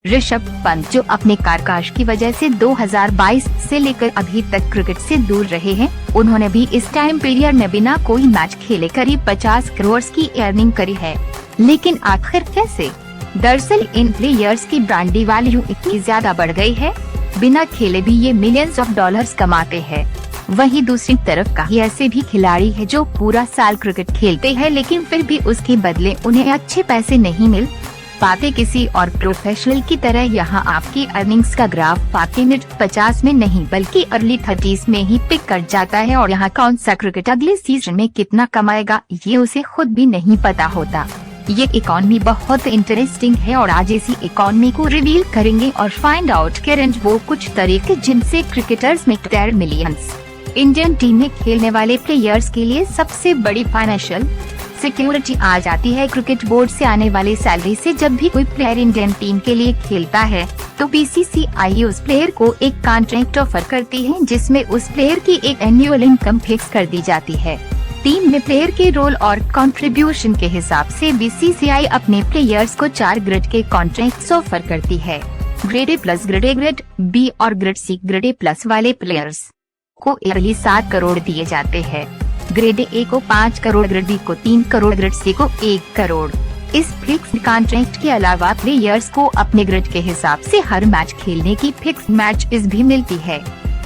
ऋषभ पंत जो अपने कारकाश की वजह से 2022 से लेकर अभी तक क्रिकेट से दूर रहे हैं, उन्होंने भी इस टाइम पीरियड में बिना कोई मैच खेले करीब 50 करोड़ की अर्निंग करी है। लेकिन आखिर कैसे? दरअसल इन प्लेयर्स की ब्रांडी वैल्यू इतनी ज्यादा बढ़ गई है, बिना खेले भी ये मिलियंस ऑफ डॉलर्स कमाते हैं। वहीं दूसरी तरफ कई ऐसे भी खिलाड़ी हैं जो पूरा साल क्रिकेट खेलते हैं, लेकिन फिर भी उसके बदले उन्हें अच्छे पैसे नहीं मिल पाते किसी और प्रोफेशनल की तरह। यहाँ आपकी अर्निंग्स का ग्राफ वाकई मिड 50 में नहीं बल्कि अर्ली 30s में ही पिक कर जाता है, और यहाँ कौन सा क्रिकेट अगले सीजन में कितना कमाएगा ये उसे खुद भी नहीं पता होता। ये इकोनॉमी बहुत इंटरेस्टिंग है और आज इसी इकोनॉमी को रिवील करेंगे और फाइंड आउट करेंगे वो कुछ तरीके जिनसे क्रिकेटर्स में देयर मिलियंस। इंडियन टीम में खेलने वाले प्लेयर्स के लिए सबसे बड़ी फाइनेंशियल सिक्योरिटी आ जाती है क्रिकेट बोर्ड से आने वाली सैलरी से। जब भी कोई प्लेयर इंडियन टीम के लिए खेलता है तो बीसीसीआई उस प्लेयर को एक कॉन्ट्रैक्ट ऑफर करती है जिसमें उस प्लेयर की एक एनुअल इनकम फिक्स कर दी जाती है। टीम में प्लेयर के रोल और कंट्रीब्यूशन के हिसाब से बीसीसीआई अपने प्लेयर्स को 4 ग्रेड के कॉन्ट्रैक्ट ऑफर करती है। Grade A plus, grade A, grade B और grade C. Grade A plus वाले प्लेयर्स को ईयरली 7 करोड़ दिए जाते हैं। ग्रेड ए को 5 करोड़, ग्रेड बी को 3 करोड़, ग्रेड सी को 1 करोड़। इस फिक्स्ड कॉन्ट्रैक्ट के अलावा प्लेयर्स को अपने ग्रेड के हिसाब से हर मैच खेलने की फिक्स्ड मैचेस भी मिलती है।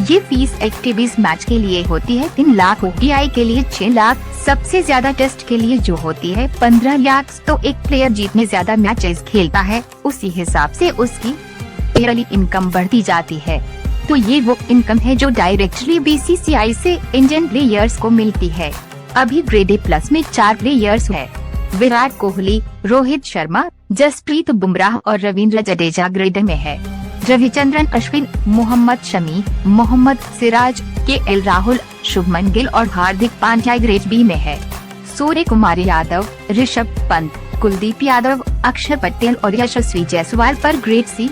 ये फीस एक्टिविटीज मैच के लिए होती है 3 लाख, ओडीआई के लिए 6 लाख, सबसे ज्यादा टेस्ट के लिए जो होती है 15 लाख। तो एक प्लेयर जितने ज्यादा मैचेस खेलता है उसी हिसाब से उसकी ईयरली इनकम बढ़ती जाती है। तो ये वो इनकम है जो डायरेक्टली बीसीसीआई से इंडियन प्लेयर्स को मिलती है। अभी ग्रेड ए प्लस में 4 प्लेयर्स है। विराट कोहली, रोहित शर्मा, जसप्रीत बुमराह और रविंद्र जडेजा ग्रेड में है। रविचंद्रन अश्विन, मोहम्मद शमी, मोहम्मद सिराज, केएल राहुल, शुभमन गिल और हार्दिक पांड्या ग्रेड बी में है। सूर्य कुमार यादव, ऋषभ पंत, कुलदीप यादव, अक्षर पटेल और यशस्वी जायसवाल पर ग्रेड सी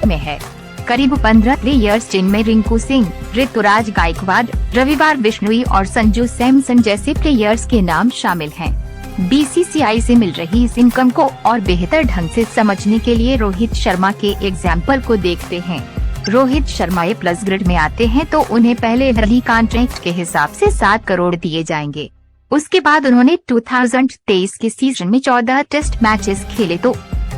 में है। करीब 15 प्लेयर्स जिनमें रिंकू सिंह, ऋतुराज गायकवाड, रविवार बिश्नोई और संजू सैमसन जैसे प्लेयर्स के नाम शामिल हैं। बीसीसीआई से मिल रही इस इनकम को और बेहतर ढंग से समझने के लिए रोहित शर्मा के एग्जाम्पल को देखते हैं। रोहित शर्मा ए प्लस ग्रेड में आते हैं तो उन्हें पहले ईयरली कॉन्ट्रैक्ट के हिसाब से 7 करोड़ दिए जाएंगे। उसके बाद उन्होंने 2023 के सीजन में 14 टेस्ट मैचेस खेले तो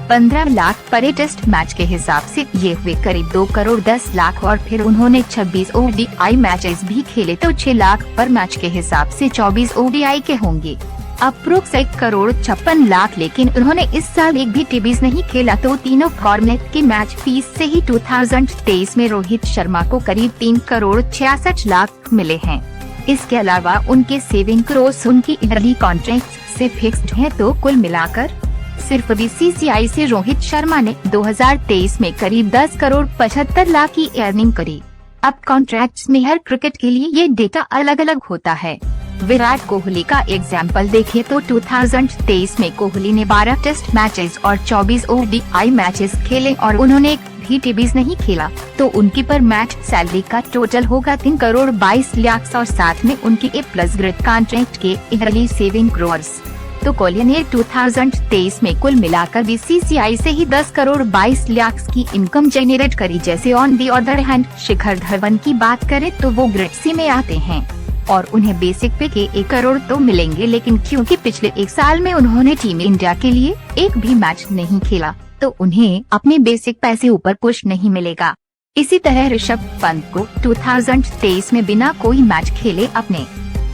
15 लाख पर टेस्ट मैच के हिसाब से ये हुए करीब 2 करोड़ 10 लाख, और फिर उन्होंने 26 ओडीआई मैचेस भी खेले तो 6 लाख पर मैच के हिसाब से 24 ओडीआई के होंगे। अप्रोक्स 1 करोड़ 56 लाख। लेकिन उन्होंने इस साल एक भी टीबीज नहीं खेला तो तीनों फॉर्मेट की मैच फीस से ही 2023 में रोहित शर्मा को करीब 3 करोड़ 66 लाख मिले हैं। इसके अलावा उनके सेविंग क्रोस उनकी ईयरली कॉन्ट्रैक्ट से फिक्स्ड है। तो कुल मिलाकर सिर्फ बीसीसीआई से रोहित शर्मा ने 2023 में करीब 10 करोड़ 75 लाख की अर्निंग करी। अब कॉन्ट्रैक्ट्स में हर क्रिकेट के लिए ये डेटा अलग अलग होता है। विराट कोहली का एग्जाम्पल देखें तो 2023 में कोहली ने 12 टेस्ट मैचेस और 24 ओडीआई मैचेस खेले और उन्होंने एक भी टीबीज नहीं खेला, तो उनकी पर मैच सैलरी का टोटल होगा 3 करोड़ 22 लाख और साथ में उनकी ए प्लस ग्रेड कॉन्ट्रैक्ट के ईयरली सेविंग करोर्स। तो कोहली ने 2023 में कुल मिलाकर बीसीसीआई से ही 10 करोड़ 22 लाख की इनकम जनरेट करी। जैसे on the other hand Shikhar Dhawan की बात करें तो वो ग्रेड सी में आते हैं और उन्हें बेसिक पे के 1 करोड़ तो मिलेंगे, लेकिन क्योंकि पिछले 1 साल में उन्होंने टीम इंडिया के लिए एक भी मैच नहीं खेला तो उन्हें अपने बेसिक पैसे ऊपर कुछ नहीं मिलेगा। इसी तरह ऋषभ पंत को 2023 में बिना कोई मैच खेले अपने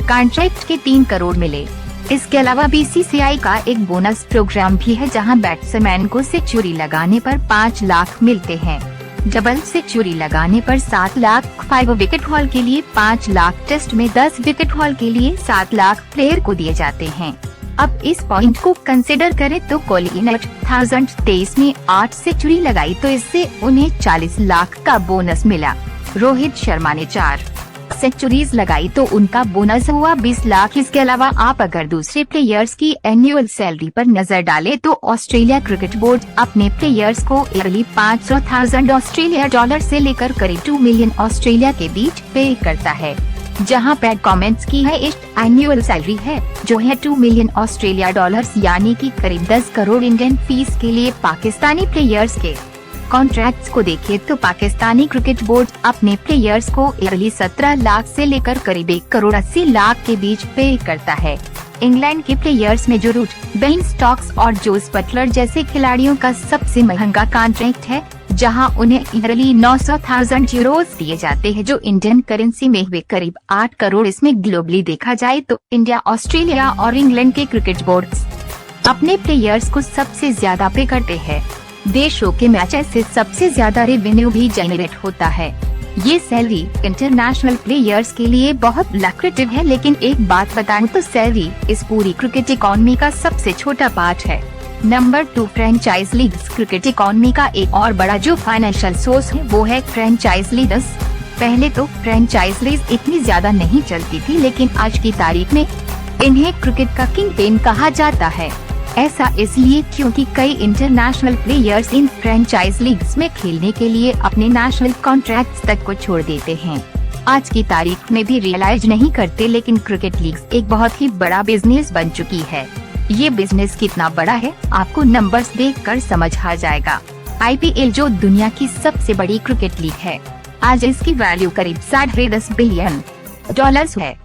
कॉन्ट्रैक्ट के 3 करोड़ मिले। इसके अलावा बीसीसीआई का एक बोनस प्रोग्राम भी है जहां बैट्समैन को सेंचुरी लगाने पर 5 लाख मिलते हैं, डबल सेंचुरी लगाने पर 7 लाख, 5 विकेट हॉल के लिए 5 लाख, टेस्ट में 10 विकेट हॉल के लिए 7 लाख प्लेयर को दिए जाते हैं। अब इस पॉइंट को कंसिडर करें तो कोहली ने 2023 में 8 सेंचुरी लगाई तो इससे उन्हें 40 लाख का बोनस मिला। रोहित शर्मा ने 4 सेंचुरीज लगाई तो उनका बोनस हुआ 20 लाख। इसके अलावा आप अगर दूसरे प्लेयर्स की एनुअल सैलरी पर नजर डालें तो ऑस्ट्रेलिया क्रिकेट बोर्ड अपने प्लेयर्स को ईयरली 500,000 ऑस्ट्रेलिया डॉलर से लेकर करीब 2 मिलियन ऑस्ट्रेलिया के बीच पे करता है, जहां पैड कमेंट्स की है एनुअल सैलरी है जो है 2 मिलियन ऑस्ट्रेलिया डॉलर्स यानी कि करीब 10 करोड़ इंडियन फीस के लिए पाकिस्तानी प्लेयर्स के कॉन्ट्रैक्ट्स को देखें तो पाकिस्तानी क्रिकेट बोर्ड अपने प्लेयर्स को ईयरली 17 लाख से लेकर करीब 1 करोड़ 80 लाख के बीच पे करता है। इंग्लैंड के प्लेयर्स में जो रूट, बेन स्टोक्स और जोस बटलर जैसे खिलाड़ियों का सबसे महंगा कॉन्ट्रैक्ट है, जहां उन्हें ईयरली 900,000 यूरोस दिए जाते हैं, जो इंडियन करेंसी में हुए करीब 8 करोड़। इसमें ग्लोबली देखा जाए तो इंडिया, ऑस्ट्रेलिया और इंग्लैंड के क्रिकेट बोर्ड्स अपने प्लेयर्स को सबसे ज्यादा पे करते हैं। देशों के मैचेस से सबसे ज्यादा रेवेन्यू भी जनरेट होता है। ये सैलरी इंटरनेशनल प्लेयर्स के लिए बहुत लुक्रेटिव है, लेकिन एक बात बताऊं तो सैलरी इस पूरी क्रिकेट इकोनॉमी का सबसे छोटा पार्ट है। Number 2, franchise leagues. Cricket economy का एक और बड़ा जो फाइनेंशियल सोर्स है वो है फ्रेंचाइज लीग्स। पहले तो फ्रेंचाइज लीग्स इतनी ज्यादा नहीं चलती थी, लेकिन आज की तारीख में इन्हें क्रिकेट का किंग पेन कहा जाता है। ऐसा इसलिए क्योंकि कई international players in franchise leagues में खेलने के लिए अपने नेशनल कॉन्ट्रैक्ट्स तक को छोड़ देते हैं। आज की तारीख में भी रियलाइज नहीं करते, लेकिन क्रिकेट लीग्स एक बहुत ही बड़ा बिजनेस बन चुकी है। ये बिजनेस कितना बड़ा है आपको नंबर्स देखकर समझ आ जाएगा। IPL जो दुनिया की सबसे बड़ी क्रिकेट लीग है, आज इसकी वैल्यू करीब $10 बिलियन है।